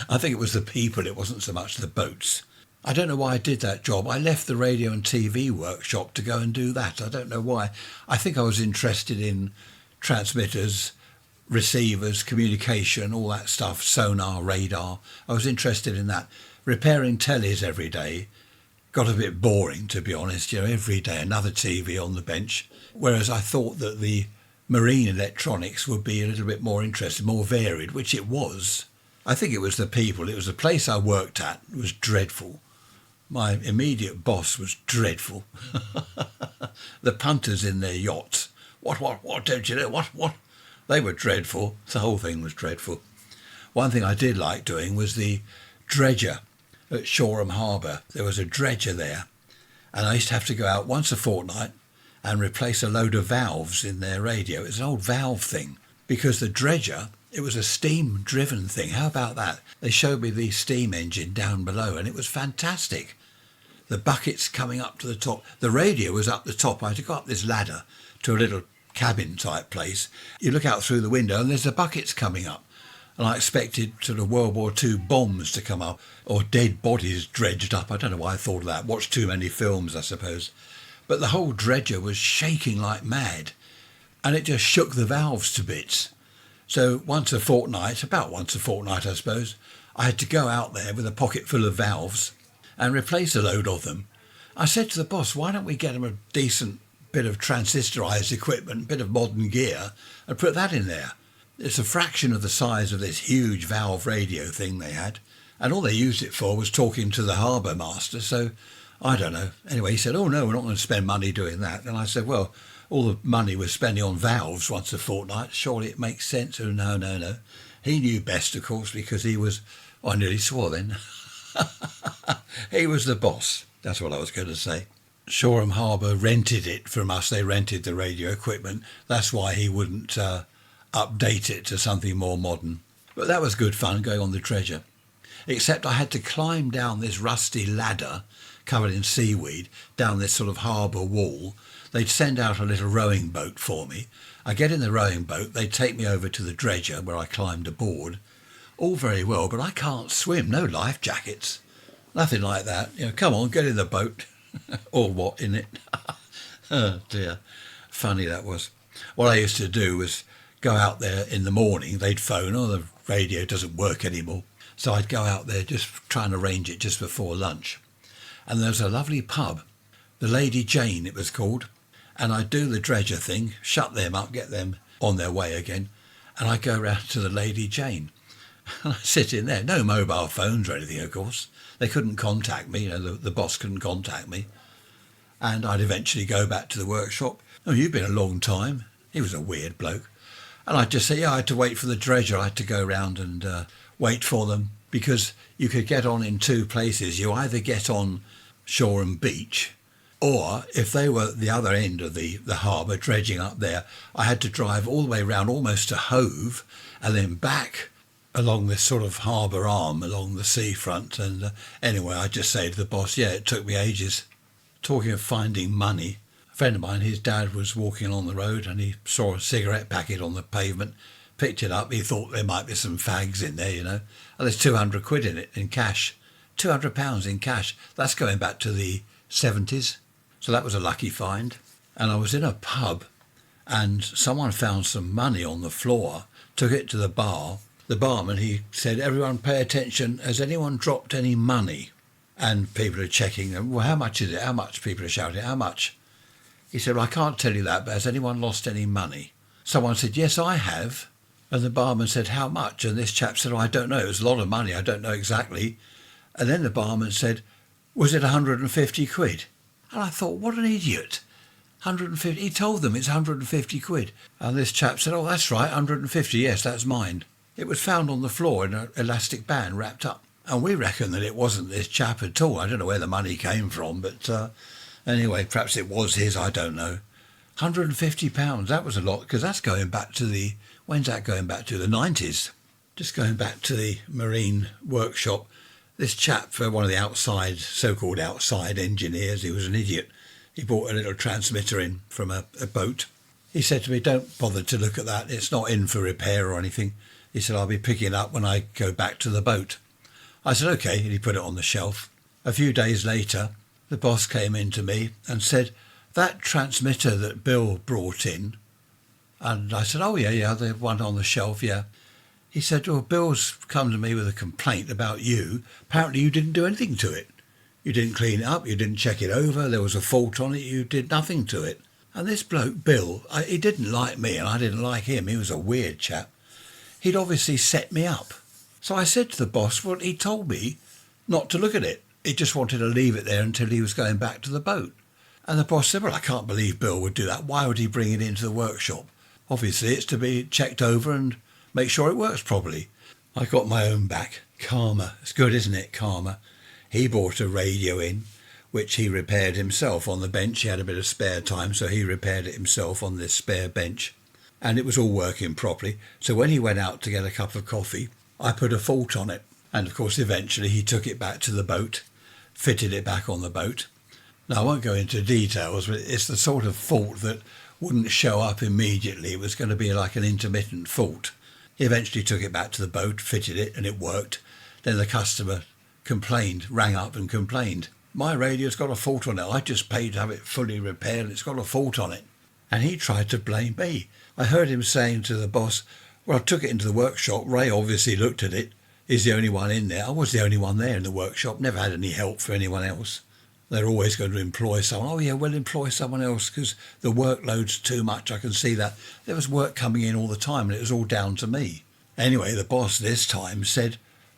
I think it was the people, it wasn't so much the boats. I don't know why I did that job. I left the radio and TV workshop to go and do that. I don't know why. I think I was interested in transmitters, receivers, communication, all that stuff, sonar, radar. I was interested in that. Repairing tellies every day got a bit boring, to be honest. Every day another TV on the bench. Whereas I thought that the marine electronics would be a little bit more interesting, more varied, which it was. I think it was the people. It was the place I worked at. It was dreadful. My immediate boss was dreadful. The punters in their yachts. What, don't you know? What? They were dreadful. The whole thing was dreadful. One thing I did like doing was the dredger at Shoreham Harbour. There was a dredger there, and I used to have to go out once a fortnight and replace a load of valves in their radio. It's an old valve thing, because the dredger, it was a steam-driven thing. How about that? They showed me the steam engine down below, and it was fantastic. The buckets coming up to the top. The radio was up the top. I had to go up this ladder to a little cabin type place. You look out through the window and there's the buckets coming up. And I expected sort of World War II bombs to come up or dead bodies dredged up. I don't know why I thought of that. Watched too many films, I suppose. But the whole dredger was shaking like mad and it just shook the valves to bits. So about once a fortnight, I suppose, I had to go out there with a pocket full of valves and replace a load of them. I said to the boss, why don't we get them a decent bit of transistorized equipment, bit of modern gear, and put that in there. It's a fraction of the size of this huge valve radio thing they had, and all they used it for was talking to the harbour master, so I don't know. Anyway, he said, oh no, we're not going to spend money doing that. And I said, well, all the money we're spending on valves once a fortnight, surely it makes sense. Oh, no. He knew best, of course, because he was, I nearly swore then, he was the boss. That's what I was going to say. Shoreham Harbour rented it from us. They rented the radio equipment. That's why he wouldn't update it to something more modern. But that was good fun, going on the dredger. Except I had to climb down this rusty ladder covered in seaweed, down this sort of harbour wall. They'd send out a little rowing boat for me. I get in the rowing boat. They'd take me over to the dredger where I climbed aboard. All very well, but I can't swim. No life jackets. Nothing like that. Come on, get in the boat. Or what in it? Oh dear, funny that was. What I used to do was go out there in the morning. They'd phone, oh, the radio doesn't work anymore. So I'd go out there, just try and arrange it just before lunch. And there was a lovely pub, the Lady Jane it was called. And I'd do the dredger thing, shut them up, get them on their way again. And I'd go round to the Lady Jane. And I'd sit in there. No mobile phones or anything, of course. They couldn't contact me, the boss couldn't contact me. And I'd eventually go back to the workshop. Oh, you've been a long time. He was a weird bloke. And I'd just say, yeah, I had to wait for the dredger. I had to go round and wait for them, because you could get on in two places. You either get on Shoreham Beach, or if they were at the other end of the harbour, dredging up there, I had to drive all the way round almost to Hove and then back along this sort of harbour arm along the seafront. And anyway, I just say to the boss, yeah, it took me ages. Talking of finding money, a friend of mine, his dad was walking along the road and he saw a cigarette packet on the pavement, picked it up. He thought there might be some fags in there, and there's 200 quid in it in cash. £200 in cash. That's going back to the 70s. So that was a lucky find. And I was in a pub and someone found some money on the floor, took it to the bar. The barman, he said, everyone pay attention. Has anyone dropped any money? And people are checking them. Well, how much is it? How much? People are shouting, how much? He said, well, I can't tell you that, but has anyone lost any money? Someone said, yes, I have. And the barman said, how much? And this chap said, oh, I don't know. It was a lot of money. I don't know exactly. And then the barman said, was it 150 quid? And I thought, what an idiot. 150. He told them it's 150 quid. And this chap said, oh, that's right, 150. Yes, that's mine. It was found on the floor in an elastic band wrapped up. And we reckon that it wasn't this chap at all. I don't know where the money came from, but anyway, perhaps it was his, I don't know. £150, that was a lot, because that's going back to when's that going back to? The 90s. Just going back to the marine workshop, this chap, one of the so-called outside engineers, he was an idiot. He brought a little transmitter in from a boat. He said to me, don't bother to look at that. It's not in for repair or anything. He said, I'll be picking it up when I go back to the boat. I said, OK, and he put it on the shelf. A few days later, the boss came in to me and said, that transmitter that Bill brought in. And I said, oh, yeah, the one on the shelf, yeah. He said, well, Bill's come to me with a complaint about you. Apparently you didn't do anything to it. You didn't clean it up, you didn't check it over, there was a fault on it, you did nothing to it. And this bloke, Bill, he didn't like me and I didn't like him. He was a weird chap. He'd obviously set me up. So I said to the boss, well, he told me not to look at it. He just wanted to leave it there until he was going back to the boat. And the boss said, well, I can't believe Bill would do that. Why would he bring it into the workshop? Obviously, it's to be checked over and make sure it works properly. I got my own back. Karma. It's good, isn't it? Karma. He brought a radio in, which he repaired himself on the bench. He had a bit of spare time, so he repaired it himself on this spare bench. And it was all working properly. So when he went out to get a cup of coffee, I put a fault on it. And of course, eventually he took it back to the boat, fitted it back on the boat. Now, I won't go into details, but it's the sort of fault that wouldn't show up immediately. It was going to be like an intermittent fault. He eventually took it back to the boat, fitted it, and it worked. Then the customer rang up and complained. My radio's got a fault on it. I just paid to have it fully repaired and it's got a fault on it. And he tried to blame me. I heard him saying to the boss, well, I took it into the workshop. Ray obviously looked at it. He's the only one in there. I was the only one there in the workshop. Never had any help for anyone else. They're always going to employ someone. Oh, yeah, we'll employ someone else because the workload's too much. I can see that. There was work coming in all the time and it was all down to me. Anyway, the boss this time said,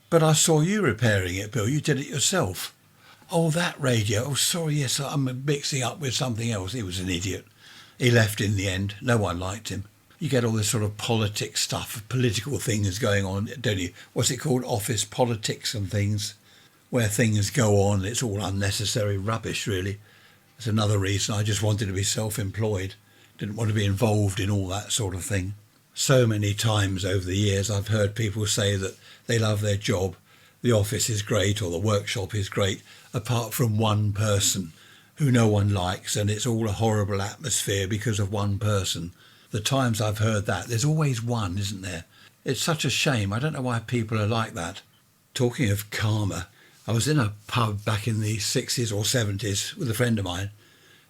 but I saw you repairing it, Bill. You did it yourself. Oh, that radio. Oh, sorry, yes, I'm mixing up with something else. He was an idiot. He left in the end. No one liked him. You get all this sort of politics stuff, political things going on, don't you? What's it called? Office politics and things, where things go on. It's all unnecessary rubbish, really. That's another reason I just wanted to be self-employed. Didn't want to be involved in all that sort of thing. So many times over the years I've heard people say that they love their job, the office is great or the workshop is great, apart from one person who no one likes, and it's all a horrible atmosphere because of one person. The times I've heard that, there's always one, isn't there? It's such a shame. I don't know why people are like that. Talking of karma, I was in a pub back in the 60s or 70s with a friend of mine,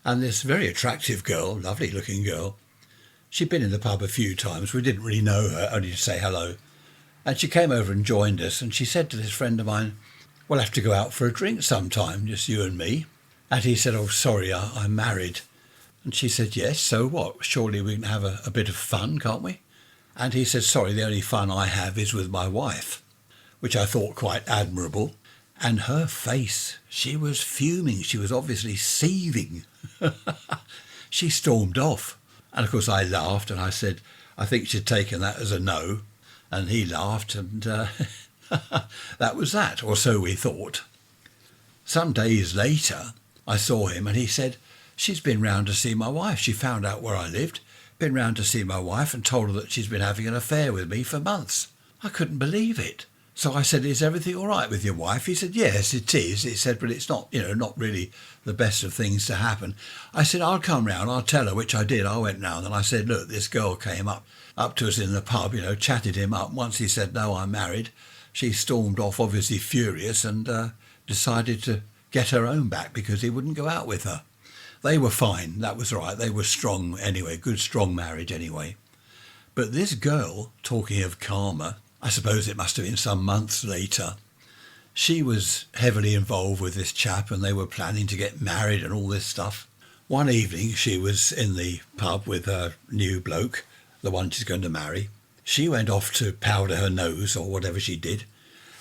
and this very attractive girl, lovely looking girl, she'd been in the pub a few times. We didn't really know her, only to say hello. And she came over and joined us, and she said to this friend of mine, we'll have to go out for a drink sometime, just you and me. And he said, oh, sorry, I'm married. And she said, yes, so what? Surely we can have a bit of fun, can't we? And he said, sorry, the only fun I have is with my wife, which I thought quite admirable. And her face, she was fuming. She was obviously seething. She stormed off. And of course I laughed and I said, I think she'd taken that as a no. And he laughed and that was that, or so we thought. Some days later, I saw him and he said, she's been round to see my wife. She found out where I lived, been round to see my wife and told her that she's been having an affair with me for months. I couldn't believe it. So I said, is everything all right with your wife? He said, yes, it is. He said, but it's not, not really the best of things to happen. I said, I'll come round, I'll tell her, which I did. I went round and I said, look, this girl came up to us in the pub, chatted him up. Once he said, no, I'm married, she stormed off, obviously furious, and decided to get her own back because he wouldn't go out with her. They were fine, that was right. They were strong anyway, good strong marriage anyway. But this girl, talking of karma, I suppose it must have been some months later, She was heavily involved with this chap and they were planning to get married and all this stuff. One evening she was in the pub with her new bloke, the one she's going to marry. She went off to powder her nose or whatever she did.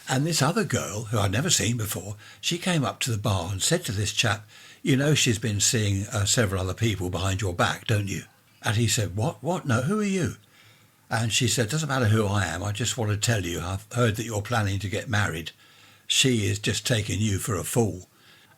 And this other girl, who I'd never seen before, she came up to the bar and said to this chap, "You know she's been seeing several other people behind your back, don't you?" And he said, What? No, who are you?" And she said, "Doesn't matter who I am, I just want to tell you, I've heard that you're planning to get married. She is just taking you for a fool."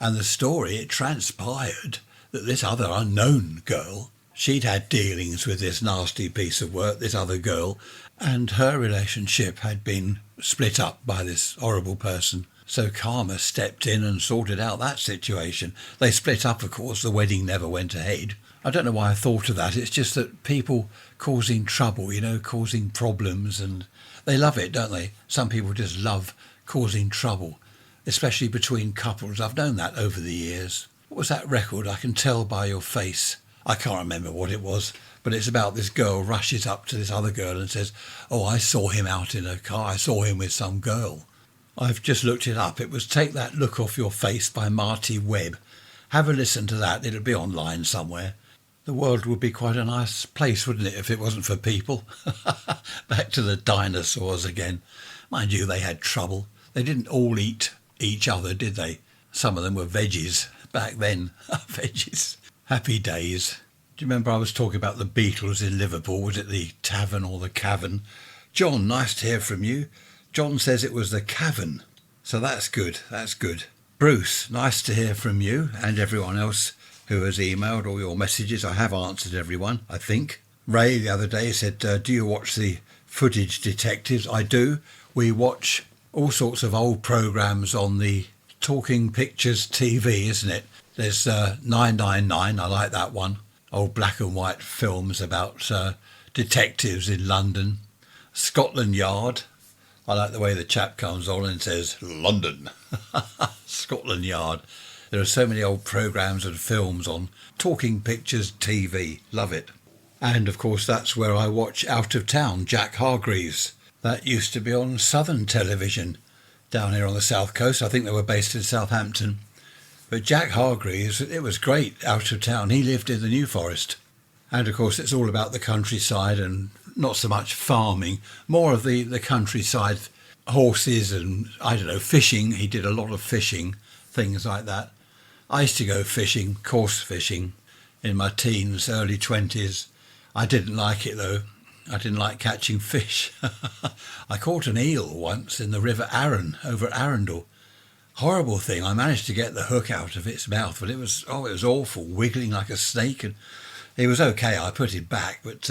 And the story, it transpired that this other unknown girl, she'd had dealings with this nasty piece of work, this other girl, and her relationship had been split up by this horrible person. So karma stepped in and sorted out that situation. They split up, of course, the wedding never went ahead. I don't know why I thought of that. It's just that people causing trouble, causing problems, and they love it, don't they? Some people just love causing trouble, especially between couples. I've known that over the years. What was that record? I Can Tell by Your Face. I can't remember what it was, but it's about this girl rushes up to this other girl and says, "Oh, I saw him out in a car. I saw him with some girl." I've just looked it up. It was Take That Look Off Your Face by Marty Webb. Have a listen to that. It'll be online somewhere. The world would be quite a nice place, wouldn't it, if it wasn't for people? Back to the dinosaurs again. Mind you, they had trouble. They didn't all eat each other, did they? Some of them were veggies back then. Veggies. Happy days. Do you remember I was talking about the Beatles in Liverpool? Was it the Tavern or the Cavern? John, nice to hear from you. John says it was the Cavern. So that's good. That's good. Bruce, nice to hear from you and everyone else who has emailed all your messages. I have answered everyone, I think. Ray the other day said, "Do you watch the Footage Detectives?" I do. We watch all sorts of old programmes on the Talking Pictures TV, isn't it? There's 999, I like that one. Old black and white films about detectives in London. Scotland Yard. I like the way the chap comes on and says, "London." Scotland Yard. There are so many old programmes and films on Talking Pictures TV. Love it. And of course that's where I watch Out of Town, Jack Hargreaves. That used to be on Southern Television down here on the south coast. I think they were based in Southampton. But Jack Hargreaves, it was great, Out of Town. He lived in the New Forest. And of course it's all about the countryside and not so much farming, more of the countryside, horses and, fishing. He did a lot of fishing, things like that. I used to go fishing, coarse fishing, in my teens, early 20s. I didn't like it though. I didn't like catching fish. I caught an eel once in the River Arun over at Arundel. Horrible thing. I managed to get the hook out of its mouth, but it was awful, wiggling like a snake. And it was okay. I put it back, but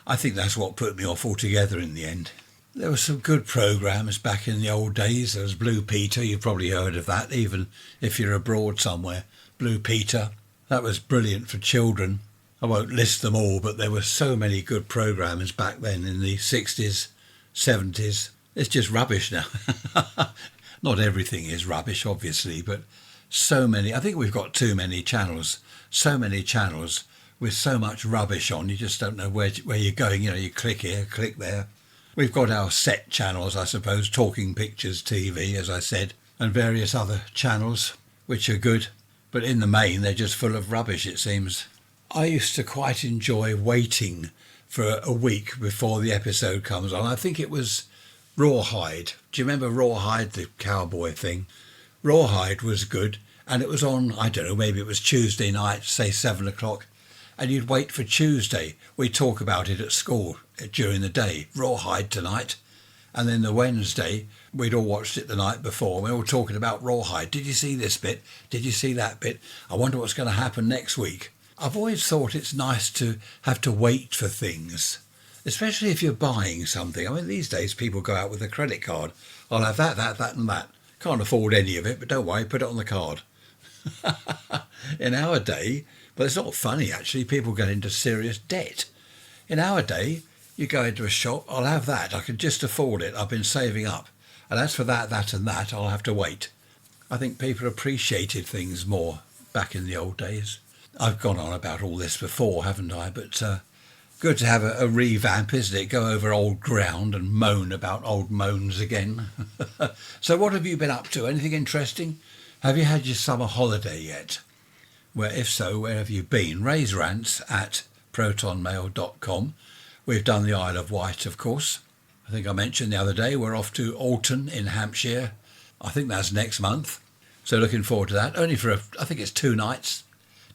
I think that's what put me off altogether in the end. There were some good programmes back in the old days. There was Blue Peter. You've probably heard of that, even if you're abroad somewhere. Blue Peter. That was brilliant for children. I won't list them all, but there were so many good programmes back then in the 60s, 70s. It's just rubbish now. Not everything is rubbish, obviously, but so many. I think we've got too many channels. So many channels with so much rubbish on. You just don't know where you're going. You click here, click there. We've got our set channels, I suppose, Talking Pictures TV, as I said, and various other channels, which are good. But in the main, they're just full of rubbish, it seems. I used to quite enjoy waiting for a week before the episode comes on. I think it was Rawhide. Do you remember Rawhide, the cowboy thing? Rawhide was good, and it was on, I don't know, maybe it was Tuesday night, say 7 o'clock, and you'd wait for Tuesday. We'd talk about it at school during the day. Rawhide tonight. And then the Wednesday, we'd all watched it the night before. We were all talking about Rawhide. Did you see this bit? Did you see that bit? I wonder what's going to happen next week. I've always thought it's nice to have to wait for things, especially if you're buying something. I mean, these days people go out with a credit card. I'll have that and that. Can't afford any of it, but don't worry, put it on the card. In our day, but it's not funny actually, people get into serious debt. In our day, you go into a shop, I'll have that, I can just afford it, I've been saving up. And as for that and that, I'll have to wait. I think people appreciated things more back in the old days. I've gone on about all this before, haven't I? But Good to have a revamp, isn't it? Go over old ground and moan about old moans again. So what have you been up to? Anything interesting? Have you had your summer holiday yet? Well, if so, where have you been? Raise rants at protonmail.com. We've done the Isle of Wight, of course. I think I mentioned the other day we're off to Alton in Hampshire. I think that's next month. So looking forward to that. Only for, I think it's 2 nights.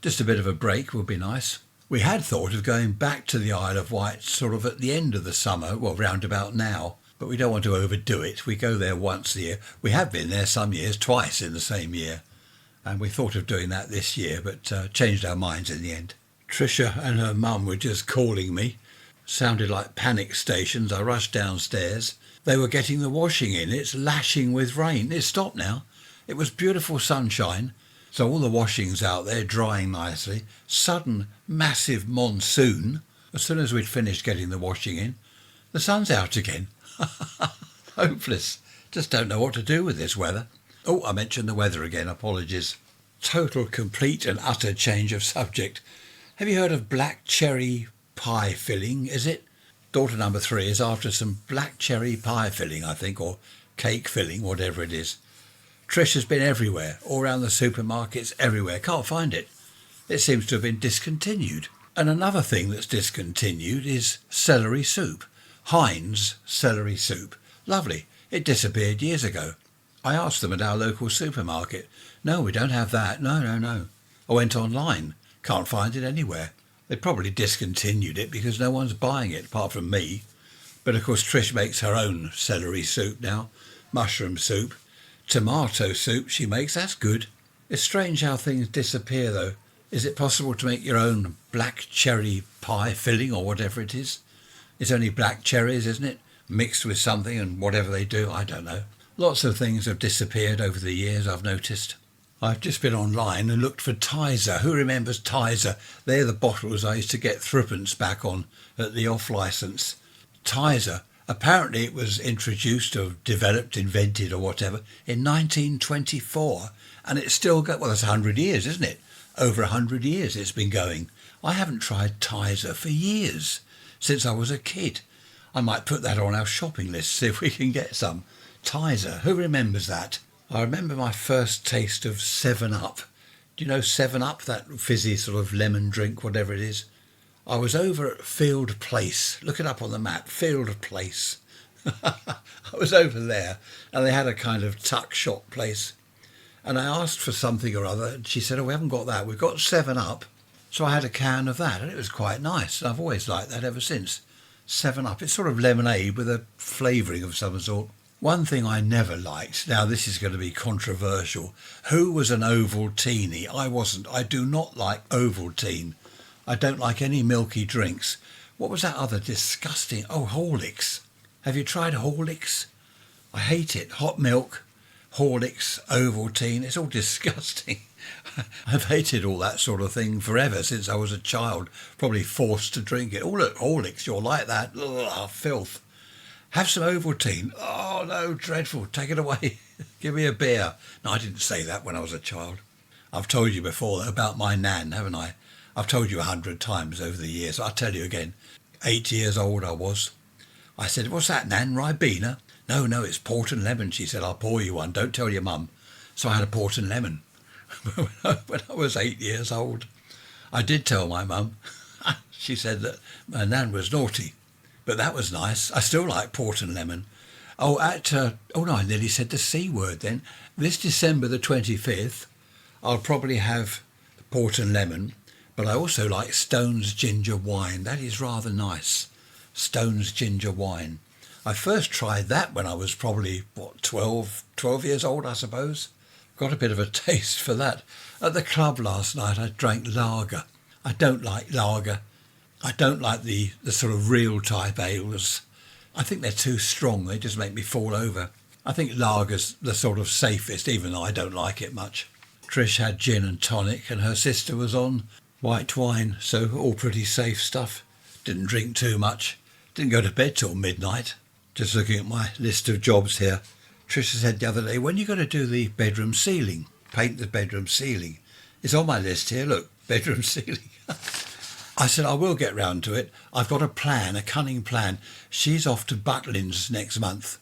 Just a bit of a break would be nice. We had thought of going back to the Isle of Wight sort of at the end of the summer, well, round about now. But we don't want to overdo it. We go there once a year. We have been there some years, twice in the same year. And we thought of doing that this year, but changed our minds in the end. Tricia and her mum were just calling me. Sounded like panic stations. I rushed downstairs. They were getting the washing in. It's lashing with rain. It's stopped now. It was beautiful sunshine. So all the washing's out there drying nicely. Sudden massive monsoon. As soon as we'd finished getting the washing in, the sun's out again. Hopeless. Just don't know what to do with this weather. Oh, I mentioned the weather again. Apologies. Total, complete and utter change of subject. Have you heard of black cherry pie filling, is it? Daughter number 3 is after some black cherry pie filling, I think, or cake filling, whatever it is. Trish has been everywhere, all around the supermarkets, everywhere. Can't find it. It seems to have been discontinued. And another thing that's discontinued is celery soup. Heinz celery soup. Lovely. It disappeared years ago. I asked them at our local supermarket. No, we don't have that. No. I went online. Can't find it anywhere. They probably discontinued it because no one's buying it apart from me. But of course Trish makes her own celery soup now. Mushroom soup. Tomato soup she makes, that's good. It's strange how things disappear though. Is it possible to make your own black cherry pie filling or whatever it is? It's only black cherries, isn't it? Mixed with something and whatever they do, I don't know. Lots of things have disappeared over the years, I've noticed. I've just been online and looked for Tizer. Who remembers Tizer? They're the bottles I used to get threepence back on at the off licence. Tizer. Apparently it was introduced or developed, invented or whatever in 1924 and it's still got, well, that's 100 years, isn't it? Over 100 years it's been going. I haven't tried Tizer for years, since I was a kid. I might put that on our shopping list, see if we can get some. Tizer, who remembers that? I remember my first taste of 7-Up. Do you know 7-Up, that fizzy sort of lemon drink, whatever it is? I was over at Field Place. Look it up on the map, Field Place. I was over there and they had a kind of tuck shop place. And I asked for something or other and she said, oh, we haven't got that. We've got 7-Up. So I had a can of that and it was quite nice. And I've always liked that ever since. 7-Up. It's sort of lemonade with a flavouring of some sort. One thing I never liked, now this is going to be controversial. Who was an Ovaltine? I wasn't. I do not like Ovaltine. I don't like any milky drinks. What was that other disgusting? Oh, Horlicks. Have you tried Horlicks? I hate it. Hot milk, Horlicks, Ovaltine. It's all disgusting. I've hated all that sort of thing forever since I was a child. Probably forced to drink it. Oh, look, Horlicks, you're like that. Ugh, filth. Have some Ovaltine. Oh, no, dreadful. Take it away. Give me a beer. No, I didn't say that when I was a child. I've told you before about my nan, haven't I? I've told you 100 times over the years. I'll tell you again. 8 years old I was. I said, what's that, Nan? Ribena? No, it's port and lemon. She said, I'll pour you one. Don't tell your mum. So I had a port and lemon when I was 8 years old. I did tell my mum. She said that my nan was naughty. But that was nice. I still like port and lemon. Oh, no, I nearly said the C word then. This December the 25th, I'll probably have port and lemon. But I also like Stone's ginger wine. That is rather nice. Stone's ginger wine. I first tried that when I was probably, 12 years old, I suppose. Got a bit of a taste for that. At the club last night, I drank lager. I don't like lager. I don't like the sort of real type ales. I think they're too strong. They just make me fall over. I think lager's the sort of safest, even though I don't like it much. Trish had gin and tonic and her sister was on white wine, so all pretty safe stuff. Didn't drink too much. Didn't go to bed till midnight. Just looking at my list of jobs here. Trisha said the other day, when are you going to do the bedroom ceiling? Paint the bedroom ceiling. It's on my list here, look, bedroom ceiling. I said, I will get round to it. I've got a plan, a cunning plan. She's off to Butlins next month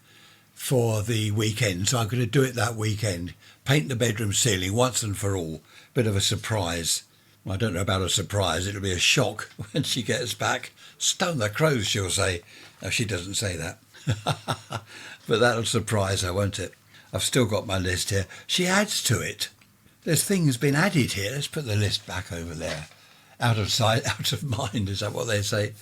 for the weekend, so I'm going to do it that weekend. Paint the bedroom ceiling once and for all. Bit of a surprise. Well, I don't know about a surprise. It'll be a shock when she gets back. Stone the crows, she'll say. No, she doesn't say that. But that'll surprise her, won't it? I've still got my list here. She adds to it. There's things been added here. Let's put the list back over there. Out of sight, out of mind, is that what they say?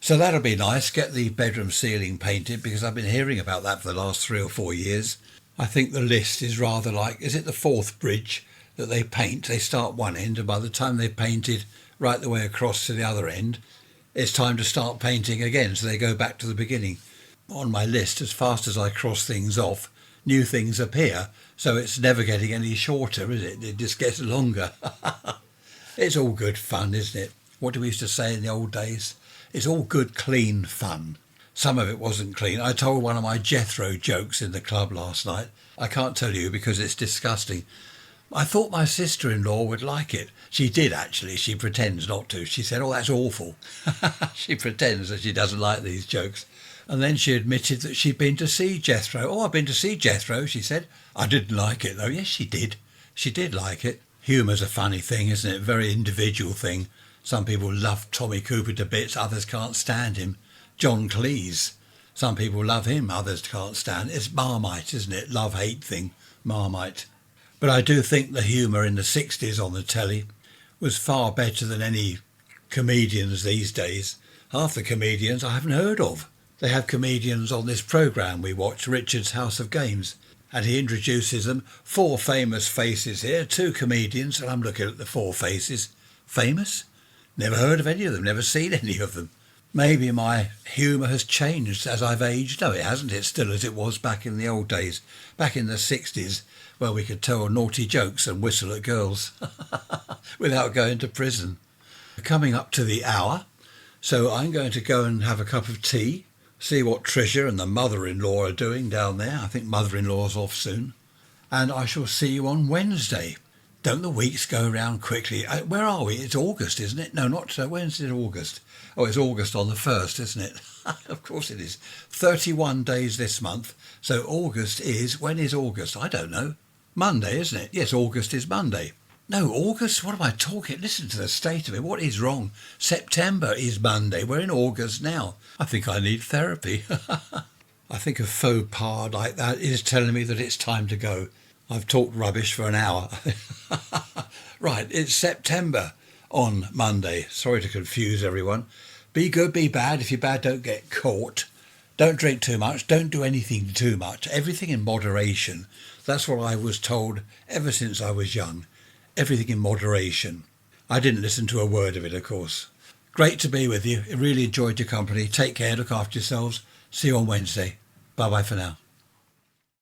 So that'll be nice. Get the bedroom ceiling painted, because I've been hearing about that for the last 3 or 4 years. I think the list is rather like, is it the Forth Bridge that they paint? They start one end, and by the time they've painted right the way across to the other end, it's time to start painting again, so they go back to the beginning. On my list, as fast as I cross things off, new things appear, so it's never getting any shorter, is it? It just gets longer. It's all good fun, isn't it? What do we used to say in the old days? It's all good, clean fun. Some of it wasn't clean. I told one of my Jethro jokes in the club last night. I can't tell you because it's disgusting. I thought my sister-in-law would like it. She did, actually. She pretends not to. She said, oh, that's awful. She pretends that she doesn't like these jokes. And then she admitted that she'd been to see Jethro. Oh, I've been to see Jethro, she said. I didn't like it, though. Yes, she did. She did like it. Humour's a funny thing, isn't it? A very individual thing. Some people love Tommy Cooper to bits, others can't stand him. John Cleese. Some people love him, others can't stand. It's Marmite, isn't it? Love-hate thing. Marmite. But I do think the humour in the 60s on the telly was far better than any comedians these days. Half the comedians I haven't heard of. They have comedians on this programme we watch, Richard's House of Games, and he introduces them. 4 famous faces here, 2 comedians, and I'm looking at the 4 faces. Famous? Never heard of any of them, never seen any of them. Maybe my humour has changed as I've aged. No, it hasn't. It's still as it was back in the old days, back in the 60s, where we could tell naughty jokes and whistle at girls without going to prison. Coming up to the hour, so I'm going to go and have a cup of tea, see what Tricia and the mother-in-law are doing down there. I think mother-in-law's off soon. And I shall see you on Wednesday. Don't the weeks go round quickly? Where are we? It's August, isn't it? No, not so. When's it August? Oh, it's August on the 1st, isn't it? Of course it is. 31 days this month. So August is... When is August? I don't know. Monday, isn't it? Yes, August is Monday. No, August? What am I talking? Listen to the state of it. What is wrong? September is Monday. We're in August now. I think I need therapy. I think a faux pas like that is telling me that it's time to go. I've talked rubbish for an hour. Right, it's September on Monday. Sorry to confuse everyone. Be good, be bad. If you're bad, don't get caught. Don't drink too much. Don't do anything too much. Everything in moderation. That's what I was told ever since I was young. Everything in moderation. I didn't listen to a word of it, of course. Great to be with you. I really enjoyed your company. Take care. Look after yourselves. See you on Wednesday. Bye-bye for now.